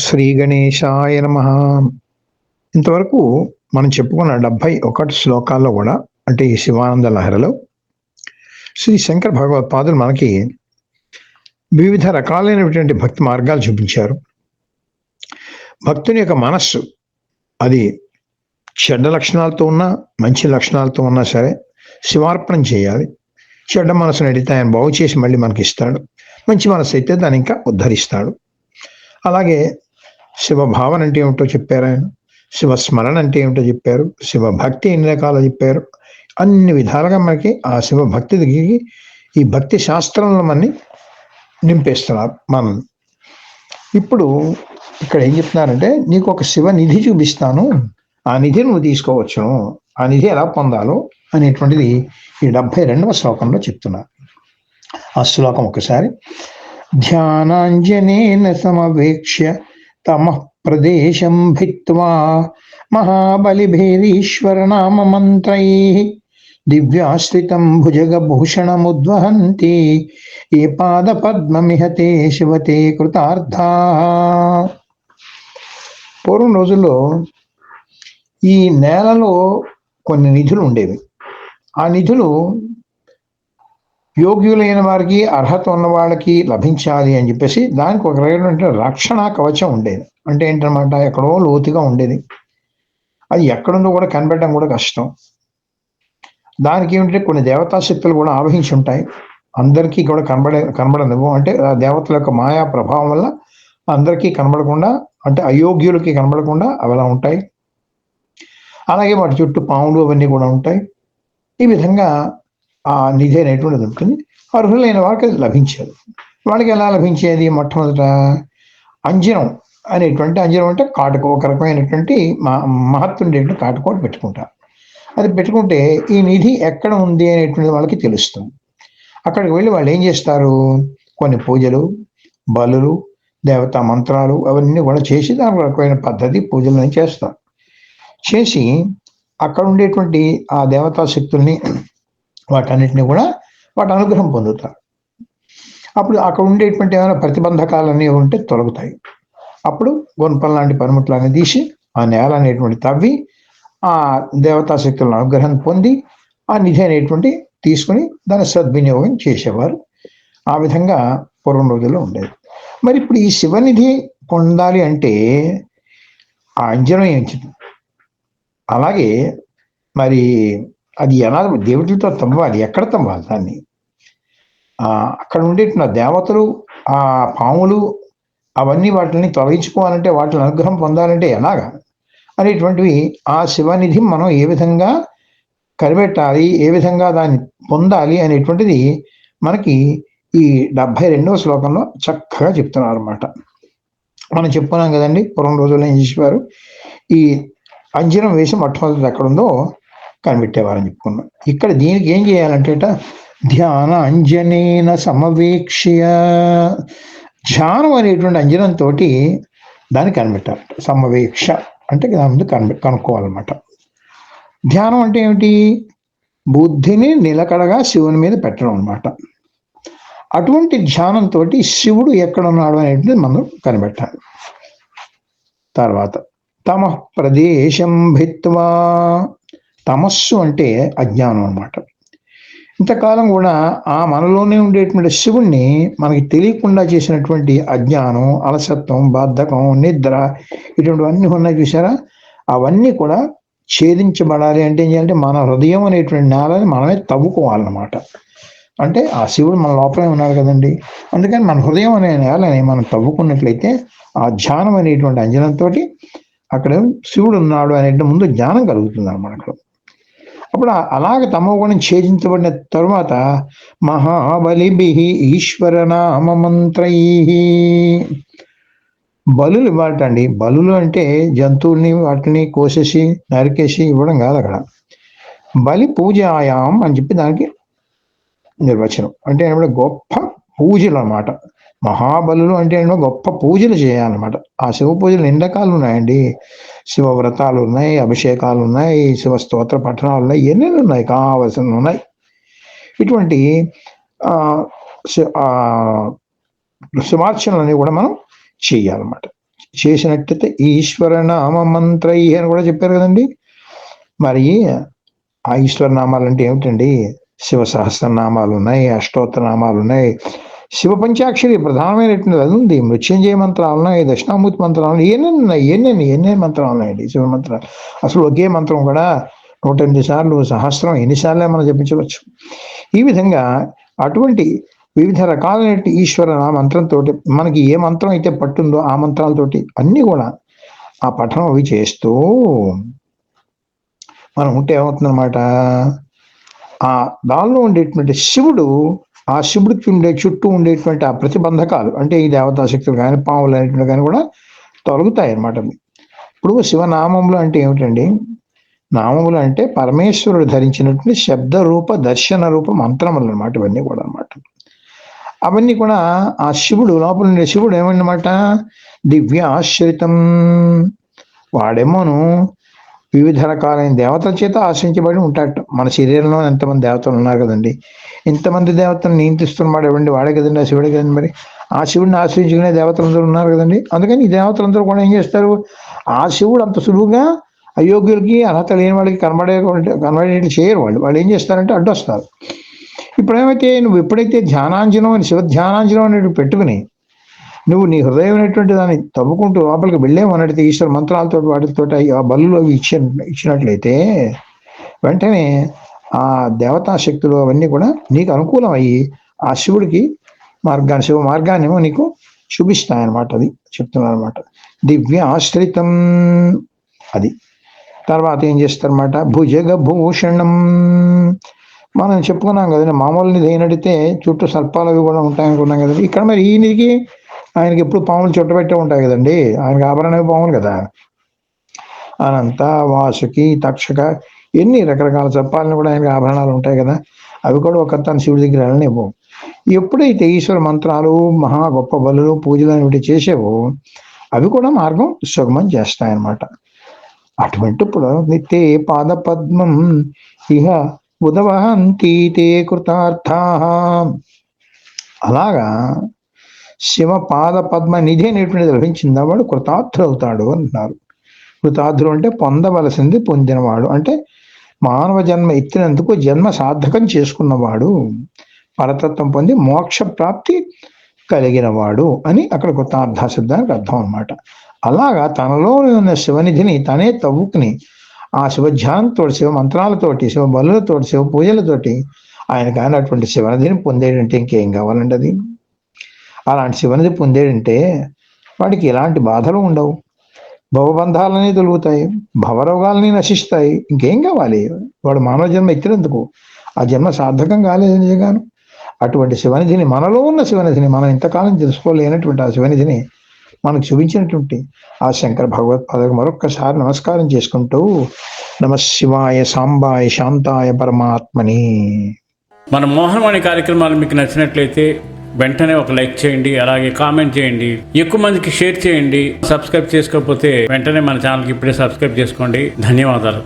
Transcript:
శ్రీ గణేశాయ నమః. ఇంతవరకు మనం చెప్పుకున్న 71 శ్లోకాల్లో కూడా అంటే ఈ శివానంద లహరిలో శ్రీ శంకర భగవత్పాదులు మనకి వివిధ రకాలైనటువంటి భక్తి మార్గాలు చూపించారు. భక్తుని యొక్క మనస్సు అది చెడ్డ లక్షణాలతో ఉన్నా మంచి లక్షణాలతో ఉన్నా సరే శివార్పణం చేయాలి. చెడ్డ మనసును అడిగితే ఆయన బాగు చేసి మళ్ళీ మనకి ఇస్తాడు. మంచి మనసు అయితే దాన్ని ఇంకా ఉద్ధరిస్తాడు. అలాగే శివభావన అంటే ఏమిటో చెప్పారు ఆయన, శివస్మరణ అంటే ఏమిటో చెప్పారు, శివభక్తి ఎన్ని రకాలు చెప్పారు. అన్ని విధాలుగా మనకి ఆ శివభక్తి దిగి ఈ భక్తి శాస్త్రంలో మనని నింపేస్తున్నారు మనం. ఇప్పుడు ఇక్కడ ఏం చెప్తున్నారంటే, నీకు ఒక శివ నిధి చూపిస్తాను, ఆ నిధి నువ్వు తీసుకోవచ్చును, ఆ నిధి ఎలా పొందాలో అనేటువంటిది ఈ 72వ శ్లోకంలో చెప్తున్నారు. ఆ శ్లోకం ఒకసారి. ధ్యానాంజనేన సమవేక్ష్య తమః ప్రదేశం భిత్వా మహాబలిభేరీశ్వర నామ మంత్రైః దివ్యాశ్రితం భుజగభూషణముద్వహంతి ఏ పాద పద్మమిహతే శివతే కృతార్థా. పూర్వం రోజుల్లో ఈ నేలలో కొన్ని నిధులు ఉండేవి. ఆ నిధులు యోగ్యులైన వారికి, అర్హత ఉన్న వాళ్ళకి లభించాలి అని చెప్పేసి దానికి ఒక రకమైన రక్షణ కవచం ఉండేది. అంటే ఏంటన్నమాట, ఎక్కడో లోతుగా ఉండేది, అది ఎక్కడుందో కూడా కనిపెట్టడం కూడా కష్టం. దానికి ఏమిటంటే కొన్ని దేవతా శక్తులు కూడా ఆవహించి ఉంటాయి, అందరికీ కూడా కనబడనివ్వు. అంటే ఆ దేవతల యొక్క మాయా ప్రభావం వల్ల అందరికీ కనబడకుండా, అంటే అయోగ్యులకి కనబడకుండా అవి అలా ఉంటాయి. అలాగే వాటి చుట్టూ పాములు అవన్నీ కూడా ఉంటాయి. ఈ విధంగా ఆ నిధి అనేటువంటిది ఉంటుంది. అర్హులైన వారికి అది లభించేది. వాళ్ళకి ఎలా లభించేది? మొట్టమొదట అంజనం అనేటువంటి, అంజనం అంటే కాటుక, ఒక రకమైనటువంటి మహత్తుండేటువంటి కాటుకోటి పెట్టుకుంటారు. అది పెట్టుకుంటే ఈ నిధి ఎక్కడ ఉంది అనేటువంటి వాళ్ళకి తెలుస్తుంది. అక్కడికి వెళ్ళి వాళ్ళు ఏం చేస్తారు, కొన్ని పూజలు, బలులు, దేవతా మంత్రాలు అవన్నీ కూడా చేసి దానికి రకమైన పద్ధతి పూజలు చేస్తారు. చేసి అక్కడ ఉండేటువంటి ఆ దేవతా శక్తుల్ని వాటన్నిటిని కూడా వాటి అనుగ్రహం పొందుతారు. అప్పుడు అక్కడ ఉండేటువంటి ఏమైనా ప్రతిబంధకాలన్నీ ఉంటే తొలగుతాయి. అప్పుడు గొంపల లాంటి పనిముట్లన్నీ తీసి ఆ నేల అనేటువంటి తవ్వి ఆ దేవతా శక్తులను అనుగ్రహం పొంది ఆ నిధి అనేటువంటి తీసుకుని దాన్ని సద్వినియోగం చేసేవారు. ఆ విధంగా పూర్వం రోజుల్లో ఉండేది. మరి ఇప్పుడు ఈ శివనిధి పొందాలి అంటే ఆ అంజనం ఏంటి, అలాగే మరి అది ఎలా దేవుడితో తవ్వాలి, ఎక్కడ తవ్వాలి దాన్ని, అక్కడ ఉండేటువంటి దేవతలు, ఆ పాములు అవన్నీ వాటిని తొలగించుకోవాలంటే, వాటిని అనుగ్రహం పొందాలంటే ఎలాగా అనేటువంటివి ఆ శివనిధి మనం ఏ విధంగా కనిపెట్టాలి, ఏ విధంగా దాన్ని పొందాలి అనేటువంటిది మనకి ఈ 72వ శ్లోకంలో చక్కగా చెప్తున్నారు అన్నమాట. మనం చెప్పుకున్నాం కదండి, పూర్వం రోజుల్లో ఏం చేసేవారు, ఈ అంజనం వేసి మొట్టమొదటి ఎక్కడుందో కనిపెట్టేవారని చెప్పుకున్నాం. ఇక్కడ దీనికి ఏం చేయాలంటే ధ్యాన అంజనేన సమవేక్ష్య, ధ్యానం అనేటువంటి అంజనంతో దాన్ని కనిపెట్టాలి. సమవేక్ష అంటే దాని ముందు కనుక్కోవాలన్నమాట. ధ్యానం అంటే ఏమిటి, బుద్ధిని నిలకడగా శివుని మీద పెట్టడం అన్నమాట. అటువంటి ధ్యానంతో శివుడు ఎక్కడున్నాడు అనేటువంటిది మనం కనిపెట్టాలి. తర్వాత తమః ప్రదేశం భిత్వా, తమస్సు అంటే అజ్ఞానం అన్నమాట. ఇంతకాలం కూడా ఆ మనలోనే ఉండేటువంటి శివుణ్ణి మనకి తెలియకుండా చేసినటువంటి అజ్ఞానం, అలసత్వం, బద్ధకం, నిద్ర, ఇటువంటివన్నీ ఉన్నాయి చూసారా, అవన్నీ కూడా ఛేదించబడాలి అంటే ఏం చేయాలంటే మన హృదయం అనేటువంటి నేలని మనమే తవ్వుకోవాలన్నమాట. అంటే ఆ శివుడు మన లోపలే ఉన్నాడు కదండి, అందుకని మన హృదయం అనే నేలని మనం తవ్వుకున్నట్లయితే ఆ ధ్యానం అనేటువంటి అంజనంతో అక్కడ శివుడు ఉన్నాడు అనే ముందు జ్ఞానం కలుగుతుంది అన్నమాట. అప్పుడు అలాగ తమోగుణం ఛేదించబడిన తరువాత మహాబలిభిః ఈశ్వర నామ మంత్రైః, బలులు ఇవ్వాలటండి. బలులు అంటే జంతువుల్ని వాటిని కోసేసి నరికేసి ఇవ్వడం కాదు. అక్కడ బలి పూజాయాం అని చెప్పి దానికి నిర్వచనం. అంటే ఏమంటే గొప్ప పూజలు అన్నమాట. మహాబలులు అంటే గొప్ప పూజలు చేయాలన్నమాట. ఆ శివ పూజలు ఎన్ని రకాలు ఉన్నాయండి, శివ వ్రతాలు ఉన్నాయి, అభిషేకాలు ఉన్నాయి, శివ స్తోత్ర పఠనాలు ఉన్నాయి, ఎన్ని ఉన్నాయి, కావలసిన ఉన్నాయి. ఇటువంటి శివార్చనలన్నీ కూడా మనం చేయాలన్నమాట. చేసినట్టయితే ఈశ్వర నామ మంత్రై అని కూడా చెప్పారు కదండి. మరి ఆ ఈశ్వర నామాలు అంటే ఏమిటండి? శివ సహస్రనామాలు ఉన్నాయి, అష్టోత్తర నామాలు ఉన్నాయి, శివ పంచాక్షరి ప్రధానమైనటువంటిది అది ఉంది, మృత్యుంజయ మంత్రాలు ఉన్నాయి, దక్షిణామూర్తి మంత్రాలు ఉన్నాయి, ఎన్ని మంత్రాలు ఉన్నాయండి శివ మంత్రాలు. అసలు ఒకే మంత్రం కూడా 108 సార్లు, సహస్రం ఎన్నిసార్లే మనం జపించవచ్చు. ఈ విధంగా అటువంటి వివిధ రకాలైన ఈశ్వర మంత్రంతో మనకి ఏ మంత్రం అయితే పట్టుందో ఆ మంత్రాలతోటి అన్ని కూడా ఆ పఠనం అవి చేస్తూ మనం ఉంటే ఏమవుతుందన్నమాట, ఆ దానిలో ఉండేటువంటి శివుడు, ఆ శివుడికి చుట్టూ ఉండేటువంటి ఆ ప్రతిబంధకాలు అంటే ఈ దేవతా శక్తులు కానీ పాములు అనేటువంటి కానీ కూడా తొలగుతాయి అన్నమాట. ఇప్పుడు శివనామములు అంటే ఏమిటండి? నామములు అంటే పరమేశ్వరుడు ధరించినటువంటి శబ్ద రూప దర్శన రూప మంత్రములు అనమాట. ఇవన్నీ కూడా అనమాట. అవన్నీ కూడా ఆ శివుడు లోపల ఉండే శివుడు ఏమన్నమాట, దివ్య ఆశ్రితం. వాడేమోను వివిధ రకాలైన దేవతల చేత ఆశ్రయించబడి ఉంటాడు. మన శరీరంలో ఎంతమంది దేవతలు ఉన్నారు కదండి, ఇంతమంది దేవతలను నియంత్రిస్తున్నాడు ఎవరండి? వాడే కదండి, ఆ శివుడే కదండి. మరి ఆ శివుడిని ఆశ్రయించుకునే దేవతలందరూ ఉన్నారు కదండి. అందుకని ఈ దేవతలందరూ కూడా ఏం చేస్తారు, ఆ శివుడు అంత సులువుగా అయోగ్యులకి అర్హత లేని వాళ్ళకి కనబడేట్లు చేయరు. వాళ్ళు ఏం చేస్తారంటే అడ్డొస్తారు. ఇప్పుడు ఏమైతే నువ్వు ఎప్పుడైతే ధ్యానాంజనం అని శివ ధ్యానాంజనం అనేది పెట్టుకుని నువ్వు నీ హృదయం అనేటువంటి దాన్ని తవ్వుకుంటూ లోపలికి వెళ్ళేమన్నట్టు ఈశ్వర మంత్రాలతో వాటితో ఆ బలులు అవి ఇచ్చినట్లయితే వెంటనే ఆ దేవతా శక్తులు అవన్నీ కూడా నీకు అనుకూలం అయ్యి ఆ శివుడికి శివ మార్గాన్ని ఏమో నీకు చూపిస్తాయన్నమాట. అది చెప్తున్నాను అనమాట. దివ్య ఆశ్రితం అది. తర్వాత ఏం చేస్తారన్నమాట, భుజగ భూషణం. మనం చెప్పుకున్నాం కదండి, మామూలు నిధి అయినడితే చుట్టూ సర్పాలు అవి కూడా ఉంటాయనుకున్నాం కదండి. ఇక్కడ మరి ఈ నిధికి ఆయనకి ఎప్పుడు పాములు చుట్టబెట్టే ఉంటాయి కదండి, ఆయనకి ఆభరణమే పాములు కదా. అనంత, వాసుకి, తక్షక ఎన్ని రకరకాల సర్పాలను కూడా ఆయనకి ఆభరణాలు ఉంటాయి కదా, అవి కూడా ఒక తన శివుడి దగ్గర వెళ్ళనివ్వు. ఎప్పుడైతే ఈశ్వర మంత్రాలు మహా గొప్ప బలులు పూజలు అనేవి చేసేవో అవి కూడా మార్గం సుగమం చేస్తాయన్నమాట. అటువంటిప్పుడు నిత్యే పాద పద్మం ఇహ ఉదవహంతి తే కృతార్థా. అలాగా శివ పాద పద్మ నిధి అనేటువంటిది లభించిందా వాడు కృతార్థుడు అవుతాడు అంటున్నారు. కృతార్థుడు అంటే పొందవలసింది పొందినవాడు, అంటే మానవ జన్మ ఎత్తినందుకు జన్మ సార్థకం చేసుకున్నవాడు, పరతత్వం పొంది మోక్ష ప్రాప్తి కలిగినవాడు అని అక్కడ కృతార్థ శబ్దానికి అర్థం అనమాట. అలాగా తనలో ఉన్న శివనిధిని తనే తవ్వుకుని ఆ శివధ్యానంతో, శివ మంత్రాలతోటి, శివ బలులతోటి, శివ పూజలతోటి ఆయన కానటువంటి శివనిధిని పొందేడంటే ఇంకేం కావాలండి అది. అలాంటి శివనిధి పొందేడంటే వాడికి ఎలాంటి బాధలు ఉండవు, భవబంధాలన్నీ తొలుగుతాయి, భవరోగాలని నశిస్తాయి. ఇంకేం కావాలి? వాడు మానవ జన్మ ఎత్తినందుకు ఆ జన్మ సార్థకం కాలేదు నిజంగాను. అటువంటి శివనిధిని, మనలో ఉన్న శివనిధిని, మనం ఇంతకాలం తెలుసుకోలేనటువంటి ఆ శివనిధిని మనకు చూపించినటువంటి ఆ శంకర భగవత్పాదకు మరొక్కసారి నమస్కారం చేసుకుంటూ నమ శివాయ సాంబాయ శాంతాయ పరమాత్మని. మన మోహనవాణి కార్యక్రమాలు మీకు నచ్చినట్లయితే వెంటనే ఒక లైక్ చేయండి, అలాగే కామెంట్ చేయండి, ఎక్కువ మందికి షేర్ చేయండి. సబ్స్క్రైబ్ చేసుకోకపోతే వెంటనే మన ఛానల్కి ఇప్పుడే సబ్స్క్రైబ్ చేసుకోండి. ధన్యవాదాలు.